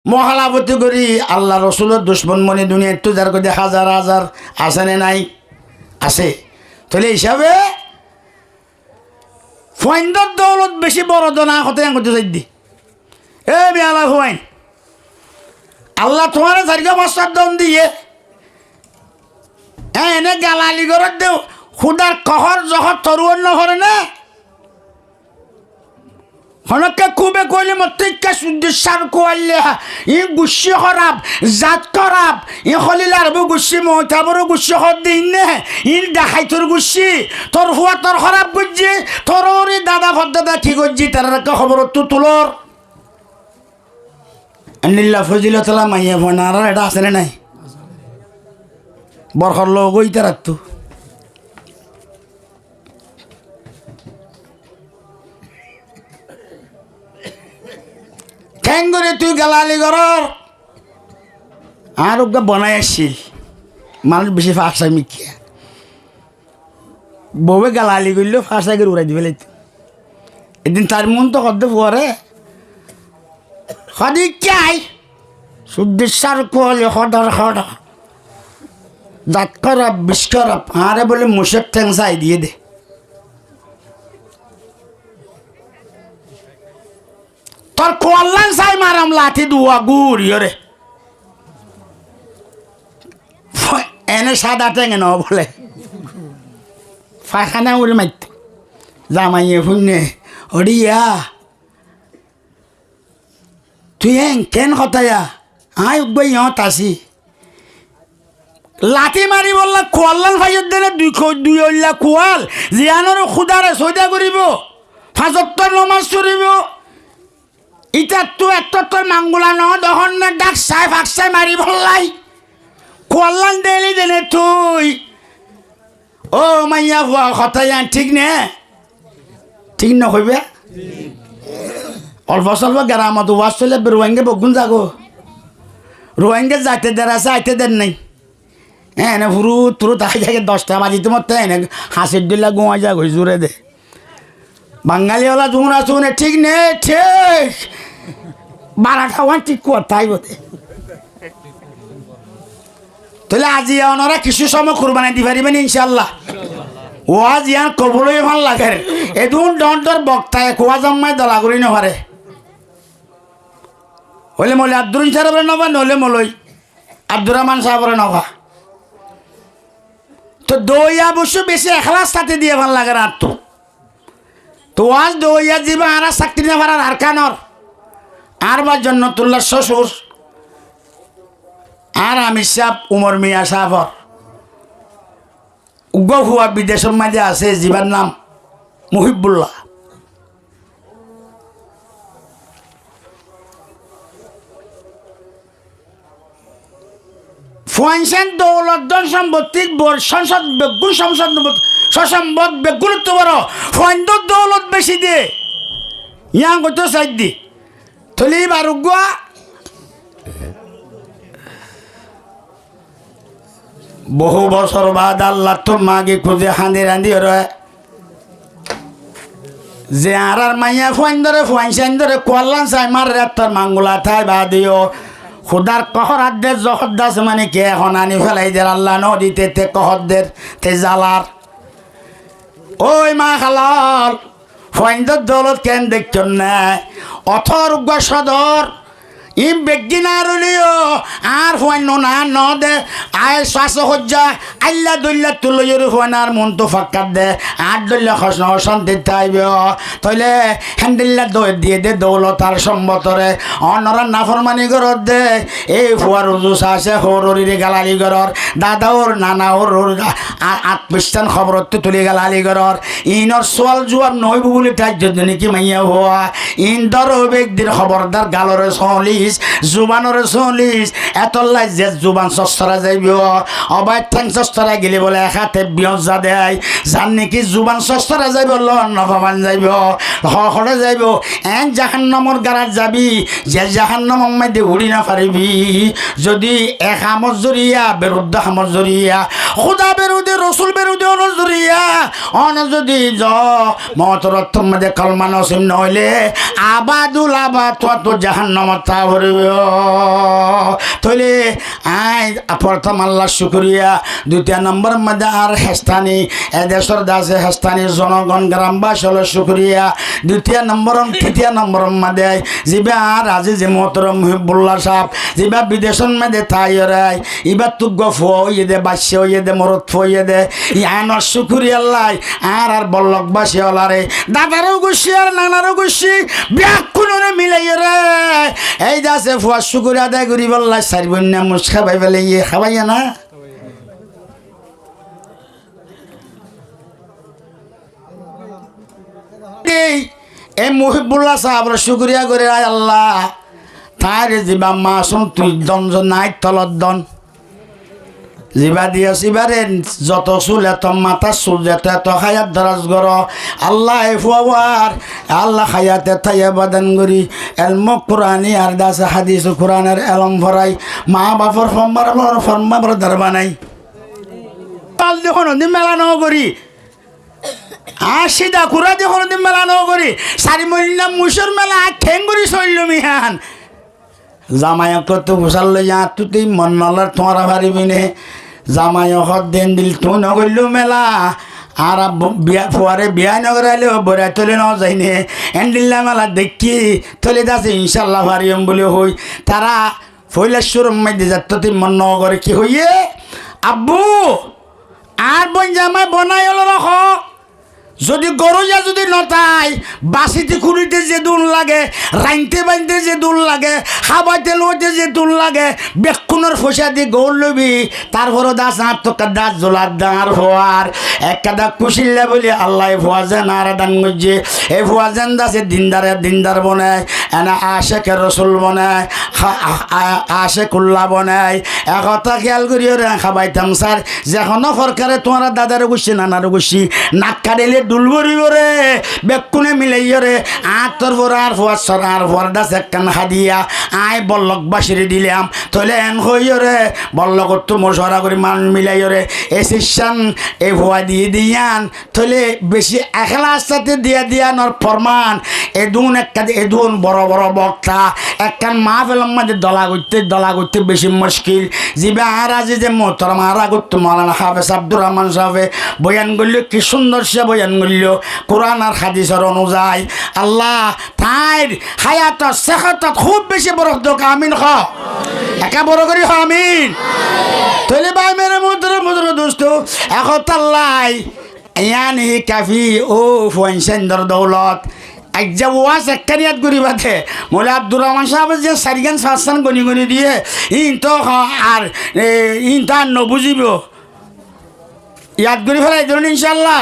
মহালাপতি করি আল্লাহ রসুলের দুশ্মন মনে দুনিয়া একটু যার করে হাজার হাজার আছে না নাই আছে তাহলে হিসাবে ফাইন্দর দৌলত বেশি বড় না হতে করতে চাই দি এ বিয়ালা ফাইন আল্লাহ তোমার চারিকা বস্তার দম দিয়ে হ্যাঁ এনে গালালি ঘরত দেও খুদার কহর জহর তরুণ নহরে না হনকে খুবে কইলে মতিকা সুদ্দিসার কোয়াল্লে ই গুছি খরাব জাত খরাব ই খলিলার বু গুছি মহতাবর গুছি খর দিন নে ই দেখাইতর গুছি তোর হুয়া তোর খরাব গুজি তোর দাদা ফদাদা কি গুজি তার খবর তো তুলর আনিল্লা ফজিলতলা মাইয়া ফনারা এটা আছে না নাই বরখর লোক ওইটা রাখতো কেন করে তুই গালালি ঘরর আর ওকে বনাই আসছিল মানুষ বেশি ফাঁসাই মিখিয়া বউে গালালি করলেও ফাঁসাই করে উড়াই দিবে এদিন তার মন তো করতে পরে সদি চাই সুদ্দেশ্বার কোয়ালে হঠাৎ হঠাৎ দাঁত খারাপ বিষ খারাপ আরে বলে মুসের ঠ্যাং চাই দিয়ে দে তোর কোয়াল্লান চাই মারাম লাঠি দুয়া গুড়িও রে এনে সাদা টেঙে ন বলে ফাখানা উড়ে মারত জামাইয়ে শুনে হরিয়া তুই কেন কথায়া আই উগবাই ইহঁত আছি লাঠি মারি বললা কোয়াল্লান ভাইয়ের দিনে দুই অল্লা কোয়াল জিয়ানোর খুদারে সৈদা করিব ফাজত্তর নমাজ চড়িব ইটা তো একটা তোর মাঙ্গুলা ন দহন ডাক চাই ফাঁক চাই মারি বললাই কোয়াল্লান দেলি দেনে তুই ও মাইয়া ভুয়া কথায়া ঠিক নে ঠিক নকইবে অল্প স্বল্প গ্রামত ওয়াজ চলে রোহিঙ্গা বগুন যাগো রোহিঙ্গা যাইতে দের আছে আইতে দেন নাই হ্যাঁ এনে ফুরু তুরু তাই থাকে 10টা বাজি তোমার তাই এনে হাসির দিল্লা গোয়া যা গই জোরে দে বাঙালিওয়ালা যুন আসুনে ঠিক নে ঠিক বারাটা ওয়ান ঠিক করতাই বতে তাহলে আজি ওনারা কিছু সময় কুরবানি দি পারিবেন ইনশাআল্লাহ ওয়াজ ইয়ান কবলই ভাল লাগে এদুন ডন্টর বক্তায় কোয়া জম্মায় দলা করি না পারে হলে মলে আব্দুল সাহেবের নবা নলে মলই আব্দুর রহমান সাহেবের নবা তো দইয়া অবশ্য বেশি এখলাস সাথে দিয়ে ভাল লাগে আর তো আজ দইয়া যাবা আর চাকরি না পারার আর কানর আর বা জন্নতুল্লাহ শ্বশুর আর আমি সাহেব উমর মিয়া সাহেবর উগ্র বিদেশের মাঝে আছে জীবার নাম মুহিবুল্লাহ ফুয়াইছেন দৌলতন সম্পত্তির সংসদ বেগুন সংসদ সসম্পদ বেগুরুত্ব বড় ফুয়াইন্দ দৌলত বেশি দিয়ে ইয়াং কত সাইড দি থলি বারুগুয়া বহু বছর বাদ আল্লাহ তো মাগে খুঁজে হাঁদি রাঁধি রে যে আর মাইয়া ফুয়াইছেন ধরে কোয়াল্লান চাই মার রাত্তার মাঙ্গুলা থাই বা দিও খুদার কহরাদের জহরদাস মানে কে এখন আনি ফেলাই দের আল্লাহ নদীতে তে কহরদের তে জালার ওই মা খালাল ফাইন্দর দৌলত কেন দেখছেন না অথর সদর ই বেগিনা রলিও আর ফাইন না ন দে আয় শ্বাস হজ্জা আল্লাহ দল্লা তুলইয়ের ফাইনার মন তো ফাক্কার দে আর দল্লা খসন শান্তি থাইবে তইলে হ্যান্ডেল্লা দই দিয়ে দে দৌলত আর সম্বতরে অনরা নাফরমানি ঘরত দে এই ফুয়ার উজুস আছে হরিরে গালালি ঘরর দাদা ওর নানা ওর আত্মস্থান খবরত তুলি গালালি ঘরর ইনর সোয়াল জুয়াব নইব বলে তাই যদি নাকি মাইয়া হওয়া ইন্দর ব্যক্তির খবরদার গালরে সলি জুবানরে চলিস এতলাই যে জুবান চস্তরা যাইব অবাই ঠেং চস্তরা গেলে বলে এক হাতে বিয়জা দেয় যার নাকি জুবান চস্তরা যাইব নভমান যাইব হরে যাইব এক জাহান্নামর গাড়াত যাবি যে জাহান্নাম মাইতে উড়ি না পারিবি যদি এক হামর জরিয়া বিরুদ্ধ হামর জরিয়া খুদা বিরোধী রসুল বিরোধী অনুজরিয়া যদি মতরত মধ্যে কলমা নসিম নহলে আবাদুল আবাদ তো জাহান্নামত তা ভরিব তইলে আই প্রথম আল্লাহ শুকরিয়া দ্বিতীয় নম্বর মধ্যে আর হেস্তানি এদেশের দাসে হেস্তানি জনগণ গ্রামবাসী হলো শুকরিয়া দ্বিতীয় নম্বর তৃতীয় নম্বর মধ্যে যিবা আর আজি যে মোহতরম মুহিবুল্লাহ সাহেব যিবা বিদেশের মধ্যে তাই রাই এবার তুগ্গ ফুয়ে দে বাসে হইয়ে দে মরত ফুয়ে দে ইয়ানোর শুকরিয়া আল্লাহ আর বল্লকবাসী হলারে দাদারও গুছি আর নানারও গুছি ব্যাগ কোনোরে মিলাই রে এই দাসে ফুয়া শুকরিয়া আদায় করি বললাই সারি বন্যা মুস খাবাই ফেলে ইয়ে খাবাইয়া না এই মুহিবুল্লাহ সাহাবর শুকরিয়া করে আয় আল্লাহ তার যিবা মাসুম তুই দঞ্জ নাই তলত দন যিবা দিয়ে সিবারে যত চুল এত মাথা চুল যেত এত খায়াত দরাজ গর আল্লাহ ফুয়ার আল্লাহ খায়াতে থাইয়া বাদান করি এলম কোরআনি আর দাসে হাদিস কোরআনের এলম ভরাই মা বাপর ফর্মার বানাই পাল দেখুন মেলা ন করি সিধা কুড়া দিয়ে কোনোদিন মেলা ন করি সারি মরিলাম মুসুর মেলা ঠেঙ্গুরি চলল মিহান জামায়ক তো ঘুষাল লইয়া তুই মন নলার তোমারা পারিবি নে জামায়ক দেন দিল তুই নগরল মেলা আর বিয়া ফুয়ারে বিয়া নগরাইলে বরাই তোলে ন যাইনে এন্ডিল্লা মেলা দেখি তোলে যাচ্ছে ইনশাল্লাহ পারিম বলে হই তারা ফৈলেশ্বর মধ্যে যাত তুই মন ন করে কি হইয়ে আব্বু আর বোন জামাই বনাই হলো রাখ যদি গরুয়া যদি নতাই বাসিতে খুঁড়িতে যে দুল লাগে রাইনতে বাইনতে যে দুল লাগে খাবাইতে লইতে যে দুল লাগে বেক্ষণের ফসা দিয়ে গৌর লবি তারপরও দাস আত্মকার দাস জোলার দাঁড় হওয়ার একটা কুশিল্লা বলি আল্লাহ ভুয়া যেন আর দান গজ্জে এই ভুয়া যেন দাসে দিনদার বনায় এনা আশেকের রসুল বনায় আশেকুল্লা বনায় একথা খেয়াল করিও রে খাবাইতাম স্যার যেখনো সরকারে তোমার দাদারও গুছি নানারও গুছি নাক কাটিলে দুলবরিব রে বেকুনে মিলাইয় রে আতর পর আর ফুয়ার আর ফরদাস একখান হাদিয়া আয় বল্লকবাসীরে দিলাম তলে এন হইয় রে বল্লকত তো মশরা করে মান মিলাইয় রে এ শিষ্যান এই ভুয়া দিয়ে দিয়ান তলে বেশি একলা সাথে দিয়া নর ফরমান এদুন বড় বড় বক্তা একখান মা ফেলাম মাঝে দলা করতে বেশি মুশকিল জিবে আর আজি যে মোহতরম আর আগত মৌলানা হাফেজ আব্দুর রহমান সাহেবে বয়ান করলে কি সুন্দর সে বয়ান করল কোরআন আর হাদিসের অনুযায়ী আল্লাহ তাইর হায়াত সেহত খুব বেশি বরফ দোক আমিন খ একা বড় করি হ আমিন তৈলে ভাই মেরে মুদ্র দোস্ত এখন আল্লাহ ইয়ানি কাফি ও ফুয়াইসেন্দর দৌলত আজ্জা ওয়াজ একখানিয়াত করি বাদে মোলা আব্দুর রহমান সাহেব যে সারিগান সাতসান গনি দিয়ে ইন তো আর ইন তো আর নবুঝিব ইয়াদ করি ফেলাই ধরুন ইনশাল্লাহ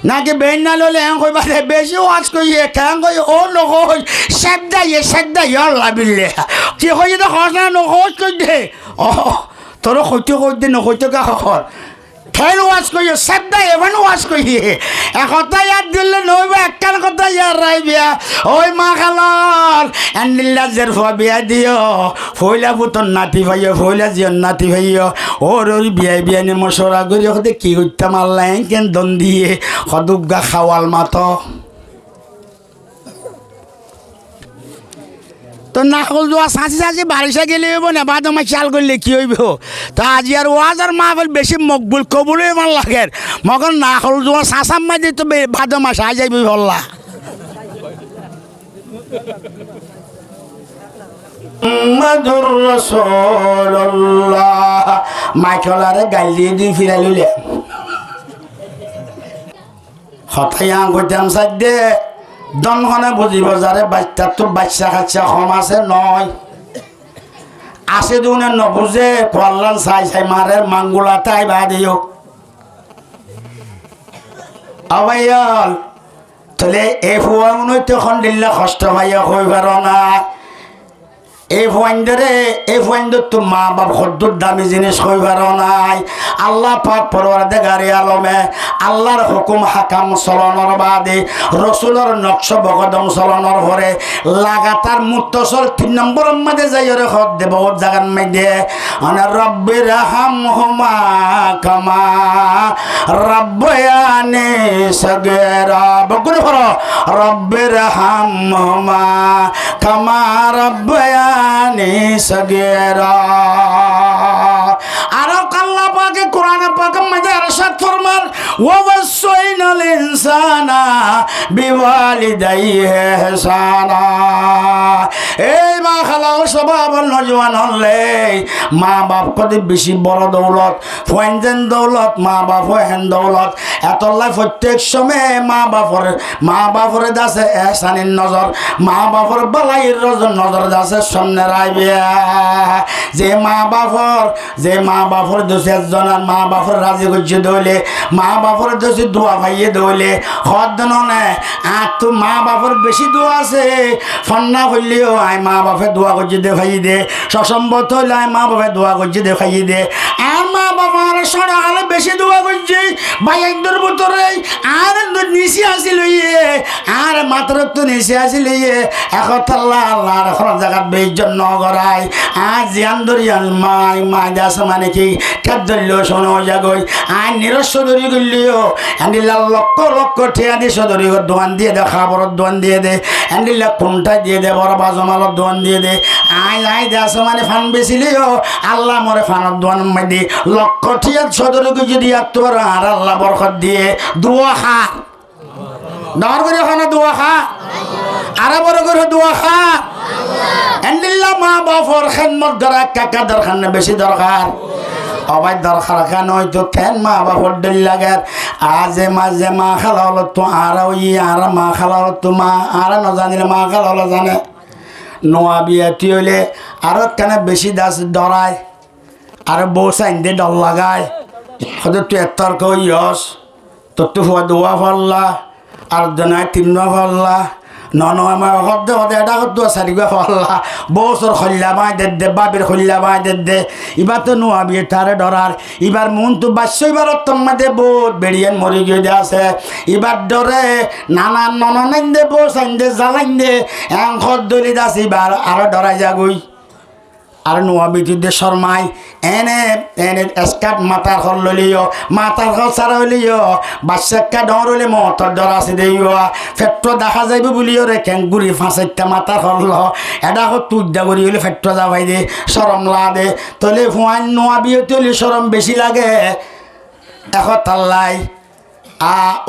নাকি বেন না ললে এন কই বাদে বেশি ওয়াজ কইয়ে কেন কই ও নকই সেদ্দাই আল্লাহ বিল্লে কি কই তো খস না নকই কই দে ও তোর কইতে কই দে নকইতে কা খর খেল ওয়াজ কইয়ে সেদ্দাই এমন ওয়াজ কইয়ে একথা ইয়াদ দিলে নইবা একখান কথা ইয়ার রাই বিয়া ওই মা খালর এন্ডিল্লা জের ফ বিয়া দিও ফইলা পুতন নাতি ভাইও ফইলা জিয়ন নাতি ভাইও ওর বিয়া নে মশরা করি হতে কি করতাম আল্লাহ কেন দন দিয়ে সদুগা খাওয়াল মাত তো নাকল দোয়া সাঁচি বারিশা গেলে হইব না বাদ আমার চাল করলে কি হইব তো আজি আর ওয়াজ আর মাহফিল বেশি মকবুল কবুলই আমার লাগে মগন নাকল দোয়া সাঁচাম মাঝে তো ভাদ মাস আই যাইবি বললা মুহাম্মাদুর রাসূলুল্লাহ মাইকলারে গালি দি ফিরাই লইলে হতাইয়া কইতাম সাইদে দনখনে বুঝিব যারে বাচ্চা তো বাচ্চা কাচ্চা কম আছে নয় আসে দুনে নবুঝে কল্যাণ চাই মারে মাঙ্গুলা তাই বা দিও আবাইয়াল তাহলে এ ফুয়া মনে তখন দিল্লা কষ্ট ভাইয়া হই পার না এই ফুয়াইন্দর তো মা বাপ হদ্দুর দামি জিনিস কইবার নাই। আল্লাহ পাক পরওয়ারদিগারে আলমে আল্লাহর হুকুম হাকাম চলনের বাদে রসুলের নকশ বকদম চলনের পরে লাগাতার মুত্তসল 3 নম্বর মধ্যে যাই রে হদ দেব জাগান মধ্যে মানে রব্বির হামহুমা কামা রব্বায়ানি সগীরা বকুল করো রব্বির হামহুমা কামা রব্বায়ানি সগীরা। আর আল্লাহ পাকে কোরআন পাকের মধ্যে ইরশাদ ফরমান ওয়াসাইনাল ইনসানা বিওয়ালিদাইহি ইহসানা। এই মা খালাও সবাব নজওয়ান হলে মা বাপ কত বেশি বড় দৌলত ফুয়েন দৌলত মা বাপ হেন দৌলত এতলাই প্রত্যেক সময় মা বাপরে দাসে এহসানির নজর মা বাপর বালাইয়ের নজর দাসে সামনে রাইবে। যে মা বাপর দোষে একজনের মা বাপর রাজি করছে দৌলে মা বাপর দোষে দোয়া ভাইয়ে দৌলে হদ নে আর তো মা বাপর বেশি দোয়া আছে ফন্না হইলেও আয় মা বাপে দোয়া করছে দেখাই দে সসম্বত হইলে আয় মা বাপে দোয়া করছে দেখাই দে আর মা বাবার সরা হলে বেশি দোয়া করছে ভাই একদর ভিতরে আর নিচে আসি লইয়ে আর মাত্র তো নিচে আসি লইয়ে এখন আল্লাহর এখন জায়গাত বেইজন নগরায় আর জিয়ান দরিয়ান মা দাস মানে কি খেপ ধরলেও শোনো জাগই আর নিরস্ব ধরি করলেও এন্ডিল্লা লক্ষ ঠেয়া দিয়ে সদরি দোকান দিয়ে দে খাবারের দোকান দিয়ে দে এন্ডিল্লা কোনটা দিয়ে দে বড় বাজমালের দোকান দিয়ে দে আয় দাস মানে ফান বেছিলেও আল্লাহ মরে ফানের দোকান মাই লক্ষ ঠেয়া সদরি যদি তোর আর আল্লাহ বরকত দিয়ে দোয়া খা ডর করে ওখানে দোয়া খা আরো বড় করে দোয়া খা এন্ডিল্লা মা বাপর খেদমত করা কাকা দরকার না বেশি দরকার অবাই দরকার কেন হয়তো কেন মা বাপর দিল লাগে আজে মাঝে মা খালা হলো তো আর আর মা খালা হলো তো মা আর না জানিলে মা খালা হলো জানে নোয়া বিয়াতি হইলে আরো কেন বেশি দাস ডরায় আর বউ সাইন দিয়ে ডর লাগায় হয়তো তুই তর্ক ইয়স তোর তো হওয়া দোয়া ফল্লা আর জনায় 3 ফল্লা আমার হদ্দে হদে এটা হদ্দ সারিগা ফল্লা বছর খল্লা বাই দে বাবির খল্লা বাই দে এবার তো নোয়াবি তারে ডরার এবার মন তো বাস্য এবার তোমাদের বোট বেরিয়ান মরি গিয়ে আছে এবার ডরে নানা ননাইন দে বস আইন দে জ্বালাইন দে এঙ্কর দলিত আছে এবার আরো ডরাই যাগই আর নোয়া বিদ্যুৎ শর্মাই এনে স্কার্ট মাথার হল ললিও মাথার হল সারা হলিও বাচ্চাকা ডর হলে মতর ডর আছে দেইও ফেট্টো দেখা যাইব বলিও রে ক্যাঙ্গুরি 5-6টা মাথার হল এটা হোক তুইদা করি হলে ফেট্টো যাবাই দে সরম লাগে তলে ফুয়ান নোয়া বিয়ে তলে সরম বেশি লাগে এখন তাল্লাই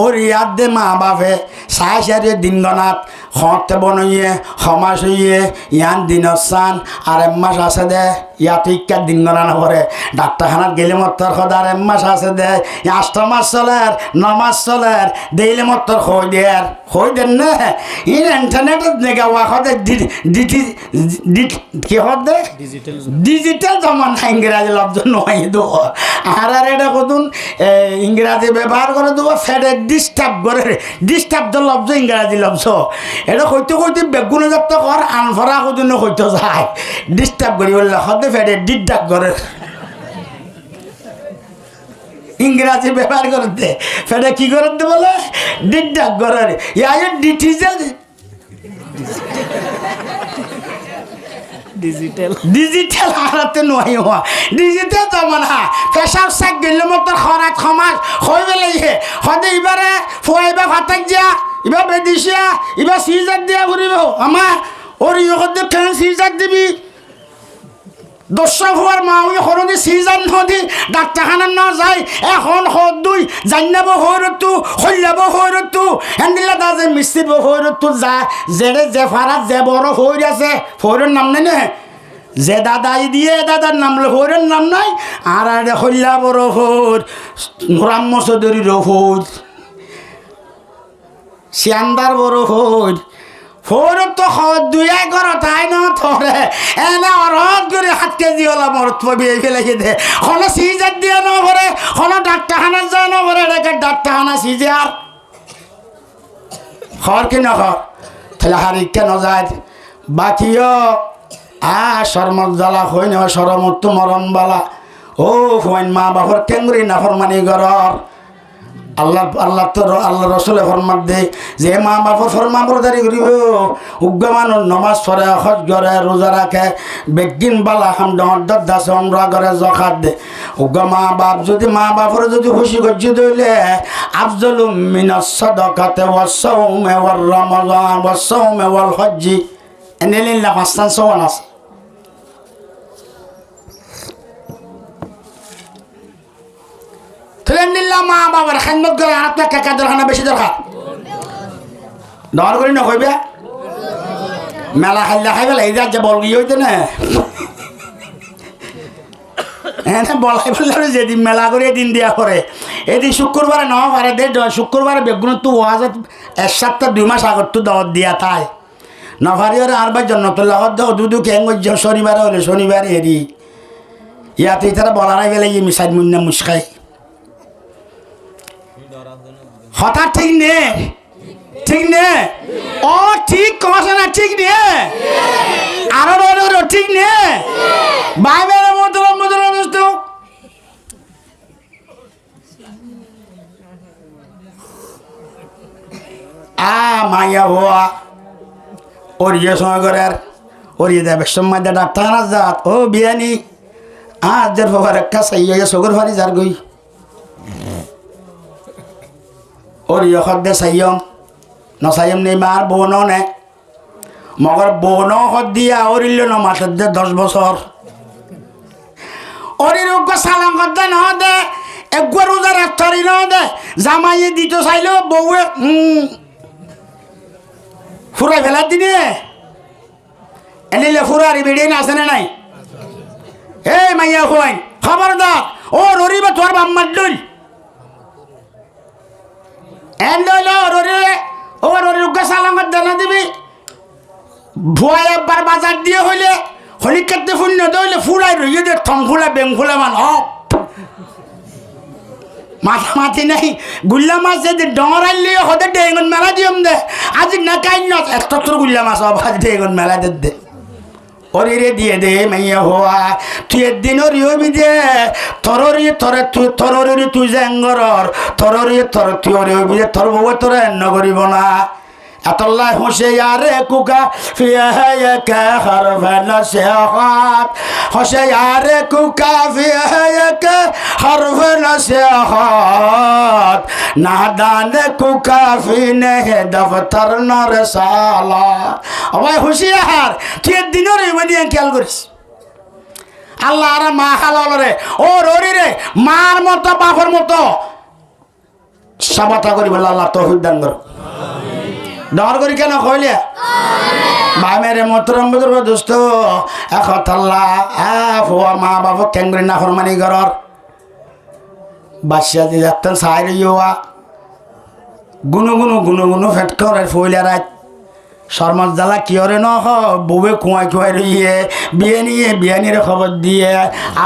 ওর ইয়াদ দে মা বাপে সারে দিন গনাত হতে বনইয়ে সমাজ হইয়ে ইয়ান দিনত চান আর এমাস আছে দে ইয়াত ইকার দিন গনা নপরে ডাক্তারখানাত গেলে মতর সদার এমাস আছে দে 8 মাস চলের 9 মাস চলের দেইলে মতর হই দেন না ইন্টারনেটত নেগাওয়া সদে কি হদে ডিজিটাল জমানা ইংরাজি লব্জ নয় দো আর এটা কতুন ইংরাজি ব্যবহার করে দেবো ফেরে ডিস্টার্ব লব্জ ইংরাজি লব্জ এটা কইতে বেগুনে যত কর আনফরা কদিন কইতে যায় ডিস্টার্ব করি বললে হতে ফেরে ডিস্টার্ব করে ইংরাজি ব্যবহার করতে ফেরে কি করতে বলে ডিস্টার্ব করে ডিজিটাল হারাতে নয় হওয়া ডিজিটাল জমানা পেশাব চাক গেলে মতো খরাত সমাজ হৈ পেলাইহে সদে এবারে ফুয়াইবা ভাতাক যা এবার বেদিছিয়া এবার সিজাক দিয়া ঘুরিব আমার ওর ইয়ে কেন সিজাক দিবি 10 ফুয়ার মা ওই সরদি সিজান নদী ডাক্তারখানা না যায় এখন দুই জান্নাব হরতু হইলাব হরতু হেন্দিলা দাজে মিস্ত্রি হরতু যা জেরে যে ফারাত যে বড় হই আছে ফোরের নাম নাই না যে দাদাই দিয়ে দাদার নাম ফোরের নাম নাই আর হইলা বড় হর রাম চৌধুরীর হর শিয়ান্দার বড় হর ফোরত তো দুই ঘর তাই ন ধরে এনে অরহত করে 7 কেজি হলা মরত বিয়ে ফেলেছে দে কোনো সিজার দিয়ে ন করে কোনো ডাক্তারখানার যায় ন করে এটাকে ডাক্তারখানা সিজার খর কি নখর তাহলে হারিকে ন যায় বাকিও শরমত জ্বালা হই না সরমত মরণ বালা ও হইন মা বাপর টেঙ্গুরি না ফরমানি গরর আল্লাহ তো আল্লাহ রসুলে ফরমাত দে যে মা বাপর ফরমা বরদারি করিব উগ্রমানুর নমাজ পড়ে হজ করে রোজা রাখে বেগিন বালা হাম ডর দাস আমরা করে জখাত দে উগ্র মা বাপ যদি মা বাপর যদি খুশি করছি দইলে আফজলুম মিনাস সাদাকাতে ওয়াস সাওমে ওয়ার রমাদান ওয়াস সাওমে ওয়াল হজ্জি এনেলিল্লাহ পাঁচটান সওয়াল আছে আলহামদুলিল্লাহ মা বাবার খান্নত করে আর আপনার কাকা দরকার বেশি দরকার দর করি না কইবে মেলা খাইলে খাইবে এই যে বল গিয়ে হইতে না হ্যাঁ বলাই বললে যেদিন মেলা করে দিন দিয়া করে এদিন শুক্রবারে ন পারে দে শুক্রবারে বেগুন তো ওয়াজত এক সপ্তাহ 2 মাস আগত তো দাওয়াত দিয়া তাই নভারি ওরা আর বার জন্য তো লগত দাও দুদু কেন শনিবারে হলে শনিবারে এরি ইয়াতে তারা বলারাই গেলে ইয়ে মিসাইড মুন্না মুস্কাই হঠাৎ ঠিক নে ঠিক নে ও ঠিক কমাস না ঠিক নে আরো ঠিক নে বাইবেলের মতো দোস্ত মাইয়া হওয়া ওরিয়ে সময় করে আর ওরিয়ে দেবে সময় দে ডাক্তার না যাত ও বিয়ানি দের বাবার একটা সাইয়া সগর ভারি যার গই ওরিয়ে হদ্দে সাইয়ম নসাইম নেই মার বোনও নে মগর বোনও হদ দিয়া ওরিল ন মাসের দে 10 বছর ওরির সালাম করতে ন দে একবার রোজা রাখতারি ন দে জামাইয়ে দিত চাইল বউয়ে ফুরাই ফেলার দিনে এনিলে ফুরারি বেড়িয়ে না আসে না নাই এই মাইয়া খুয়াইন খবরদার ও ররিবে তোর বাম্মার ডল এন্ডল ররি ও ররির সালামত দেনা দিবি ভুয়া একবার বাজার দিয়ে হইলে হলি কাটতে শূন্য দইলে ফুলাই রইয়ে দে থং ফুলা বেং ফুলা মান হপ মাথা মাতি নাই গুল্লা মাছ যদি ডরাইলে হতে ডেঙ্গন মেলা দিয়ম দে আজি না কাই ন একটা তোর গুল্লা মাছ আজ ডেঙ্গন মেলা দে ওরিরে দিয়ে দে মাইয়া হওয়া তুই একদিন ওরিবি দে তররি তরে তুই তররি তুই জেঙ্গরর তররি তর তুই ওরিবি দে তোর বউ তোর এন্ন করিব না আতাল্লাহ হুশিয়ারে কুকা ফিয়াকা হারফানা সিহাত হুশিয়ারে কুকা ফিয়াকা হারফানা সিহাত নাদানে কুকা ফিনে দফতর নর সালা ওই হুশিয়ার তুই দিনের মধ্যে খেয়াল করিস আল্লাহ আর মা হালাল রে ও ররি রে মার মতো বাপের মতো সাবাতা করি বলে আল্লাহ তৌফিক দান করো ডর করি কেন কইলে ভাই মেরে মোহতরম বুজুর্গ দোস্ত একতাল্লাহ ফুয়া মা বাবা কেঙ্গুরি না ফরমানি ঘরর বাসিয়া দিয়ে যাতেন সাইরে ইয়া গুনো গুনো ফেট করে ফইলে রাত শর্মার জ্বালা কিয়রে ন বউয়ে কুয়াই রইয়ে বিয়ানির খবর দিয়ে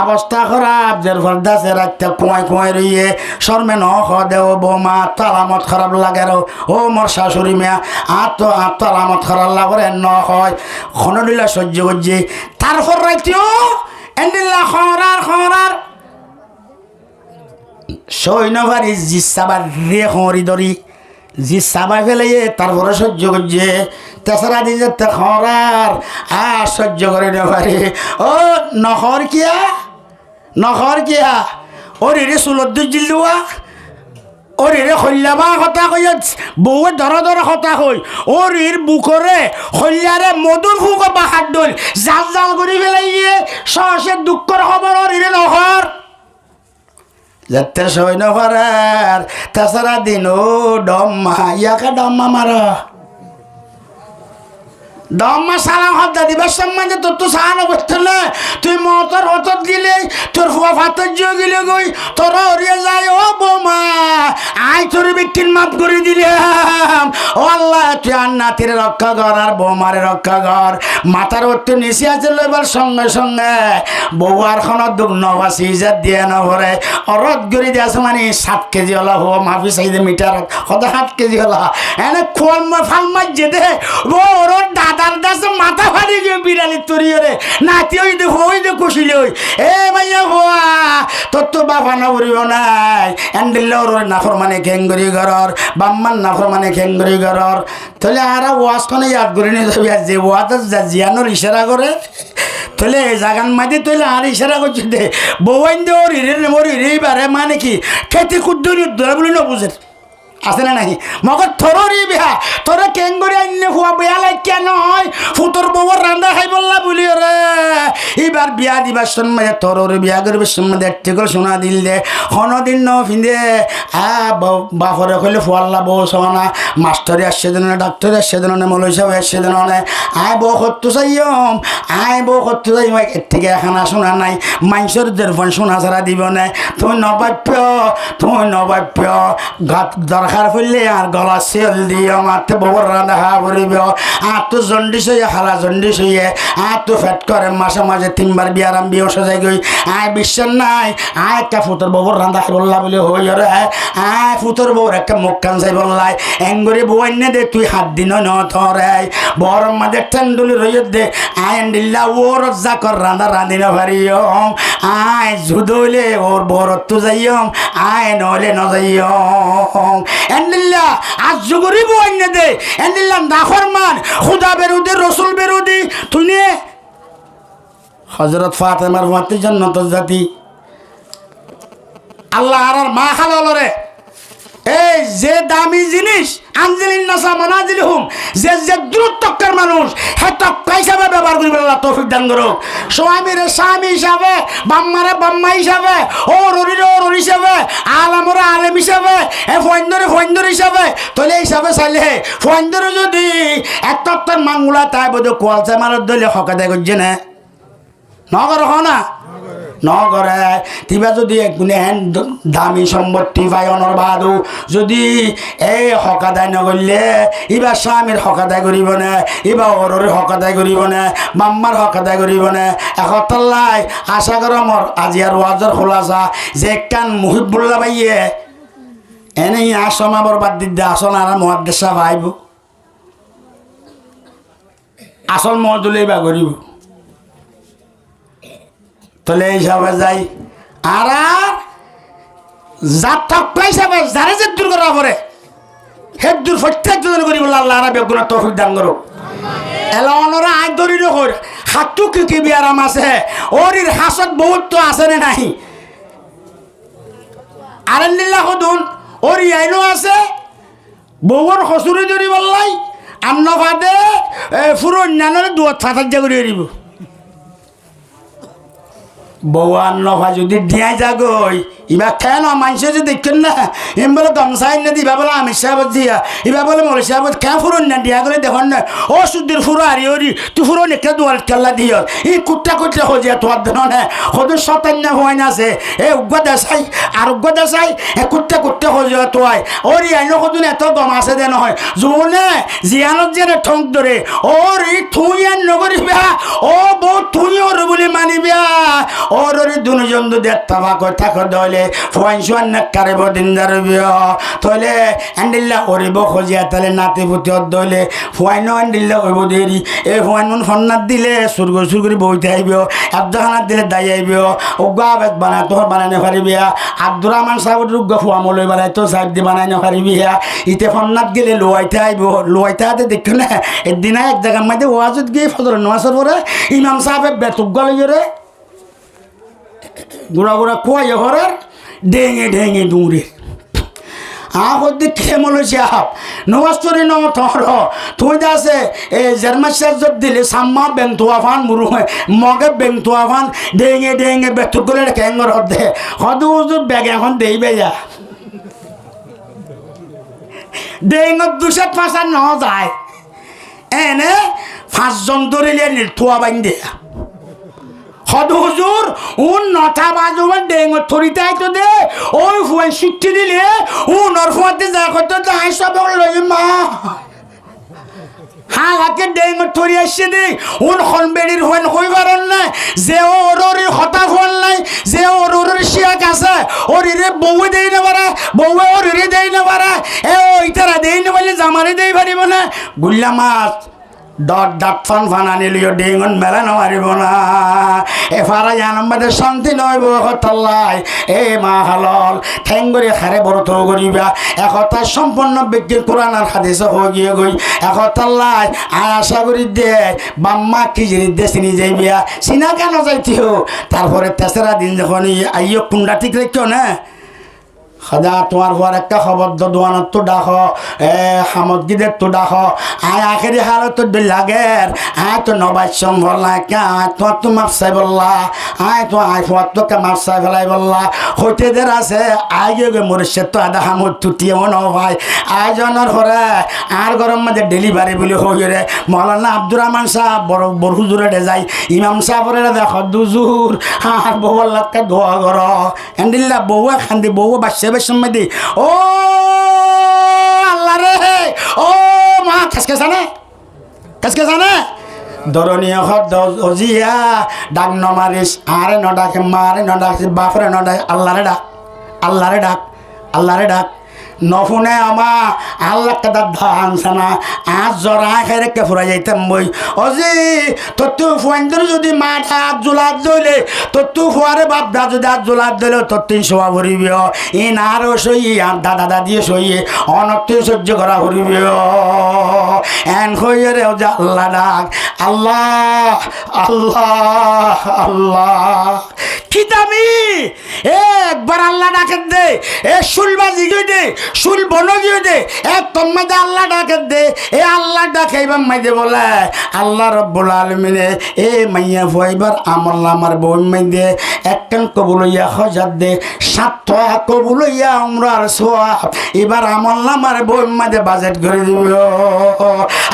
অবস্থা খারাপ যে ফর্দাসে রাখতে কুয়াই রইয়ে শর্মে ন দেও বৌমা তালামত খারাপ লাগে ও মোর শাশুড়ি মেয়া তালামত খারাপ লাগে ন হয় খনডিলা সহ্য করছে তারপর রাইতেও এন্ডিল্লা খরার সৈন্যবাড়ি জিসাবার রে খঁড়ি ধরি জি সাবাই ফেলে তারপরে সহ্য করছে তেসরা দিন যেতে খরার সহ্য করে না পারে ও নহর কিয়া ওরে রে চুলত দিল্লুয়া ওরে রে খল্যাবা কথা কই বউয়ে ধর কথা কই ওরির বুকরে খল্যারে মধুর ফুক বাহার দল জাল করে ফেলাইয়ে সহসে দুঃখর খবর ওরে নহর যেতে সৈন্য করার তাছাড়া দিন ও ডম্মা ইয়াকে ডম্মা মারা ডম্মা সালাম হদ্দা দিবার সম্বন্ধে তোর তো সাহানো করতে না তুই মতর হতত গেলে তোর ফুয়া ফাতর গেলে গই তোরা হরিয়ে যায় ও বোমা আই তোর বিক্রির মাপ করে দিলাম ও আল্লাহ তুই আর নাতির রক্ষা কর আর বৌমারে রক্ষা কর মাথার ওর নিচে আছে এবার সঙ্গে সঙ্গে বউ আর খন দুঃখ নবাসি ইজাত দিয়ে না ভরে অরদ গড়ি দিয়ে আছে মানে 7 কেজি হলা হো মাফি চাইদে মিটার কত 7 কেজি হলা এনে খোয়াল ফাল মার যেতে ওর দাদার দাস মাথা ফাড়ি গিয়ে বিড়ালি তরি রে নাতি ওই দে খুশিলে ওই এ ভাইয়া হওয়া তোর তো বাবা না বলিব নাই এন্ডিল ওর নাফর মানে খেঙ্গরি ঘরর বাম্মান নাফর মানে খেঙ্গরি ঘরর তাহলে আর ওয়াজখানে ইয়াদ করে নিয়ে যাবি যে ওয়াজ জিয়ানোর ইশারা করে তাহলে এই জাগান মাঝে তাহলে আর ইশারা করছি দে বউয়াইন দে ওর হিরে মোর হিরেই বারে মানে কি খেতে কুদ্দুরি ধরে বলি না বুঝে আছে না নাকি মগর থরি বিহা তোরা কেঙ্গরি আইনে ফুয়া বিয়া লাই কেন হয় ফুতর বউর রান্না খাই বললা বলি রে এবার বিয়া দিবার সময় তোর বিয়া করবে সময় দেখতে করে শোনা দিল দে কোনোদিন ন ফিন্দে বাপরে কইলে ফুয়াল্লা বউ শোনা মাস্টারে আসছে দিন ডাক্তারে আসছে দিন মৌলই সাহেব আসছে দিন আয় বউ করতে চাইম আয় বউ করতে চাই এর থেকে এখানা শোনা নাই মাইসর দেড়ফোন শোনা ছাড়া দিব না তুমি নবাপ্য গাত দরকার পড়লে আর গলা সেল দিয়ে মারতে বউর রান্না হা করিব আর তো জন্ডিস হইয়ে হালা জন্ডিস হইয়ে আর তো ফ্যাট করে মাসে মাঝে 3বার বিয়ারাম বিয়ে সাজাই গই আয় বিশ্বাস নাই আয় একটা ফুতর বউর রান্না বললা বলে হই রে আয় ফুতর বউর একটা মুখ কান চাই বললাই এঙ্গরে বউ এনে দে তুই হাত দিন ন থরে বড় মাঝে টেন্ডুলি রইয়ে দে আয় দিল্লা ওর যা কর রান্না রাঁধি না পারিও আয় জুদলে ওর বড় তো যাইম আয় নহলে ন যাইম এন্ডিল্লা আজ জুগুরি বউ এনে দে এন্ডিল্লা নাফরমান খুদা বেরুদি রসুল বেরুদি তুই নে হযরত ফাতেমার মাতে জান্নাতুল জাতি আল্লাহ আর মা খালালো রে এই যে দামি জিনিস আনজিলিন নাসা মানাজিলহুম যে যে দূরত্বকার মানুষ হে তক্কা হিসাবে ব্যবহার করিবে আল্লাহ তৌফিক দান করুক স্বামীরে স্বামী হিসাবে বাম্মারে বাম্মা হিসাবে ও ররিরে ও ররি হিসাবে আলামরে আলেম হিসাবে এ ফৈন্দর হিসাবে তাহলে হিসাবে চাইলে ফৈন্দর যদি এক তত্ত্বের মাঙ্গুলা তাই বোধ কোয়ালচা মারত দলে হকা দেয় করছে না নগর হ না নগরে তিবা যদি একগুণে হেন দামি সম্পত্তি পাই অনর বাদু যদি এই হকাদায় নগরলে ইবা স্বামীর হকাদায় করিব না ইবা অরর হকাদায় করিব না মাম্মার হকাদায় করিব না একতাল্লাই আশা কর আমার আজি আর ওয়াজর খোলাসা যে কান মুহিবুল্লাহ ভাইয়ে এনেই আসমা বরবাদ দিদ্দে আসল আর মহাদেশা ভাইব আসল মজুলেই বা করিব তাহলে হিসাবে যাই আর যার তক্কা হিসাবে যারা যে দূর করা পরে হে দূর প্রত্যেকজন করি বলে আল্লাহ আর বেগুনা তৌফিক দান করো এলা অনরা আজ ধরি নকর হাতু কি বিয়ারাম আছে ওরির হাসত বহুত তো আছে না নাই আরেন্দিল্লা হদুন ওর আইনও আছে বউর হসুরি ধরি বললাই আন্ন ভাদে পুরো অন্যান্য দুয়ার সাহায্য করে এরিব বউ আর নফা যদি দিয়া যাগই ইবা কেন মানুষ যদি দেখেন না এম বলে গামছাই না দিবা বলে আমি সাহেব দিয়া ইবা বলে মলে সাহেব কে ফুরন না দিয়া গেলে দেখুন না ও সুদ্দির ফুরো হারি হরি তুই ফুরো নেকে দুয়ার কেল্লা দিও এই কুট্টা কুটলে হজিয়া তোমার দেন না সদু শতান্য হয় না আছে এ উগ্র দেশাই আর উগ্র দেশাই এ কুট্টা কুট্টা হজিয়া তোয়াই ওরি আইন সদুন এত গম আছে দে নহয় জোনে জিয়ানত যে ঠং ধরে ওর এই থুই আর নগরিবা ও বউ থুই ওর বলে মানিবা ওর দুজন দুধের তাবা কথা দলে ফুয়াইন নাকারে বদিনদার বিয় তলে এন্ডিল্লা ওরিব খোঁজিয়া তাহলে নাতি পুতি দলে ফুয়াইন এন্ডিল্লা ওইব দেরি এ ফুয়াইন ফন্নাত দিলে সুরগুরি বইতে আইব আব্দাখানাত দিলে দাই আইব উগ্গা আবেদ বানাই তোর বানাই পারিবিয়া আব্দুর রহমান সাহেব উগ্গা ফুয়ামলৈ বানাই তো সাহেব দি বানাই পারিবিয়া ইতে ফন্নাত গেলে লোয়াইতে আইব লোয়াইতে হাতে দেখো না একদিনা এক জায়গার মধ্যে ওয়াজত গিয়ে ফজর নামাজের পরে ইমাম সাহেব বেতুগ্গা লইরে গুড়া গুড়া কুয়াইয়া ঘরের ডেঙে দৌড়ে আহর দিক খেমলো সাহাব নমাস্তরি ন থর তুই আছে এ জার্মাশার জব দিলে সাম্মা বেংতুয়া ফান মুরু মগে বেংতুয়া ফান ডেঙে বেতুক গলে কেঙ্গর হদে হদু উজুর ব্যাগ এখন দেই বেজা ডেঙত দুশত ফাঁসা ন যায় এনে 5জন ধরিলে নির্থুয়া বাইন দেয়া হদ হুজুর উন নটা বাজুবার ডেঙ্গর থরিতে আইতো দে ওই ফুয়ান শিক্ষি দিলে উন ওর ফুয়াতে যা করতো তাই সব লই মা হালাকে ডেঙ্গর থরি আসছে দে উন হনবেড়ির হন হই পারন না যে ওর হতা ফল নাই যে ওর শিয়াক আছে ওরিরে বউ দেই না পারা বউ ওরিরে দেই না পারা এ ওই তারা দেই না বলে জামারে দেই পারিব না গুল্লা মাছ ডট ডাট ফান ফানানি লিও ডেঙ্গন মেলা নারিব না এফারা জানবাদের শান্তি নয় বলাই এ মা হালল ঠেঙ্গরে খারে বড় তো করিবা একতা সম্পন্ন ব্যক্তি কোরআন আর হাদিস হয়ে গিয়ে গই একতাল্লাই আর আশা করি দে বাম্মা কি জিনিস দে চিনি যাইবিয়া চিনা কেন যাইতিও তারপরে তেসরা দিন যখন আইয় কুন্ডা ঠিক রেখো না সদা তোমার হওয়ার একটা খবর দোয়ানোর তো ডাক সামগ্রীদের তো ডাক আয় আখেরি হালত তো লাগের আয় তো নবাই সম্ভব নাই কে আয় তোমার তো মাপ চাই বললা আয় তো আয় ফোয়ার তোকে মাপ চাই ফেলাই বললা হইতেদের আছে আয় গিয়ে মরিষের তো আধা হামর তুটিয়েও ন ভাই আয়োজনের হরে আর গরম মাঝে ডেলিভারি বলে হই রে মৌলানা আব্দুর রহমান সাহ বড় বড় হুজুরে দেয় ইমাম সাহেবরে দেখ দুজুর আর বউর লাখকে ধোয়া ঘর এন্ডিল্লা বউ খান্দি বউ বাচ্চা সময় দি ও আল্লাহ রে ও মা কাসকে জানে ধরনীয় শব্দ অজিয়া ডাক নমারিস আরে ন ডাকে মারে ন ডাক বাপরে ন ডাক আল্লাহরে ডাক নফুনে আমা আল্লাহ কাদার ধান সানা আজ জরা খাই রেখে ফুরা যাইতাম বই অজি তত্তু ফুয়াইন্দর যদি মাঠ হাত জোলাত দইলে তত্তু ফুয়ারে বাপ দা যদি হাত জোলাত দিলে তত্তিন শোয়া ভরিব ই নারও সইয়ে আর দাদা দাদিয়ে সইয়ে অনক্তি সহ্য করা ভরিব এন হইয়ে রে যে আল্লাহ ডাক আল্লাহ আল্লাহ আল্লাহ খিতামি একবার আল্লাহ ডাকেন দে এ শুলবাজি দে শুল বনজি দে এক তোমাদের আল্লাহ ডাকেন দে এ আল্লাহ ডাকে এবার মাইদে বলে আল্লাহ রব্বুল আলমিনে এ মাইয়া ভয়বার আমল আমার বই মাইদে একটান কবুল হইয়া হজার দে 7 কবুল হইয়া আমরার সোয়াব এবার আমল আমার বই মাইদে বাজেট করে দিব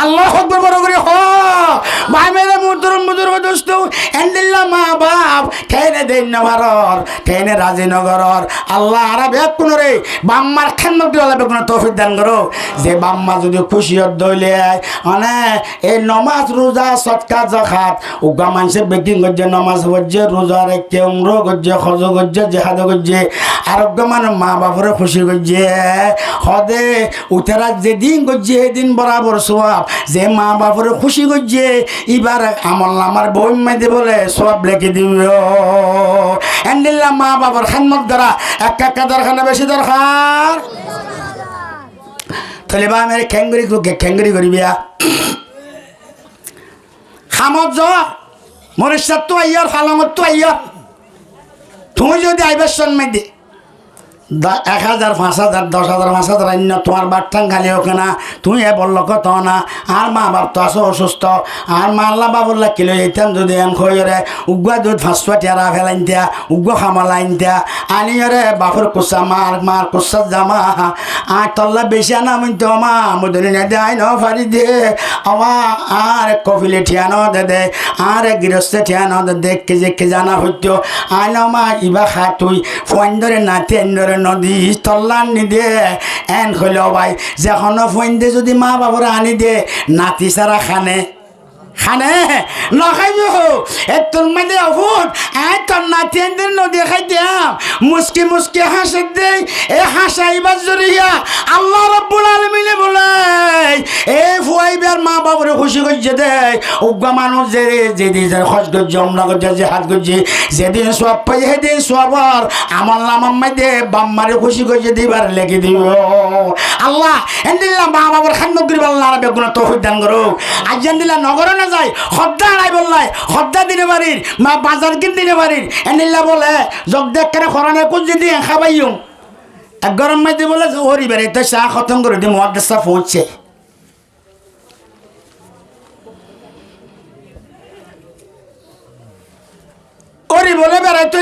আল্লাহ আকবার বড় করে হ ভাই মেরে মুদুর দোস্ত এন্ডিল্লা মা বাপ খেয়ে দেন নগরর খেয়ে রাজীনগরর আল্লাহ আরা বেক কোন রে বাম্মার খেন্নক দিওয়ালা বেগুন তৌফিক দান করো যে বাম্মা যদি খুশিয়ত দইলে মানে এই নমাজ রোজা সৎকা জাকাত উগা মানুষের বেকিং করছে নমাজ করছে রোজা রেখে উমর করছে হজ করছে জেহাদ করছে আরোগ্য মানে মা বাপরে খুশি করছে হদে উঠেরা যেদিন করছে সেদিন বরাবর সোয়াব যে মা বাপরে খুশি করছে এবার আমল আমার বই মাইতে বলে সব লেখে দিব এন্ডিল্লা মা বাবার খান্মত দ্বারা একটা দরকার বেশি দরকার তাহলে বা আমি খেঙ্গুরি করিবিয়া খামত যাওয়া মরিষার তো আইয়ার ফালামত তো আইয়ার তুমি যদি আইবার সন্মাই দে 1000 5000 10,000 5,000 অন্য তোমার বাট্টাং খালি হোক না তুমি এ বললো কত না আর মা বাপ তো আসো অসুস্থ আর মা আল্লাহ বাবুল্লাহ কিলো যেতাম যদি এম খইরে উগুয়া দুধ 5 টিয়ারা ফেলাইন দিয়া উগুয়া খামালাইন দিয়া আনিয়রে বাপর কুসা মার কুসা জামা আর তল্লা বেশি আনা তো মা মুদলি না দেয় ন ফারি দে আমা আর কফিলে ঠিয়ানো দে আর গৃহস্থ ঠিয়ানো দে কেজি জানা হইতো আইন মা ইবা খা তুই ফোন ধরে নাতি ধরে নদী তল্লান নি দে এন হইল ভাই যখন ফোন দে যদি মা বাবরে আনি দে নাতি সারা খানে নখাইব তোর মাঝে অভূত তোর নাতি নদী খাই দিয়াম মুসকি হাসে দে এ হাসাইবার জরিয়া আল্লাহ রব্বুল আলামিন বলে এ ফুয়াইবার মা বাবরে খুশি করছে দে উগ্র মানুষ যেদিন খরচ করছে অমরা করছে জেহাদ করছে যেদিন সব পাই সেদিন সবার আমার নামার মাঝে বাম্মারে খুশি করছে দিবার লেগে দিব আল্লাহ এন্দিল্লা মা বাবার খান্নগির আল্লাহ বেগুনা তৌফিক দান করো আজ দিলা নগর না যায় হদ্দা আড়াই বললাই হদ্দা দিনে বাড়ির মা বাজার কিন দিনে বাড়ির এনিল্লা বলে জগ দেখ কেন খরানে কুচ যদি খাবাইও এক গরম মাইতে বলে ওরি বেড়ে তো চা খতম করে দি মহাদেশা পৌঁছে ওরি বলে বেড়াইতে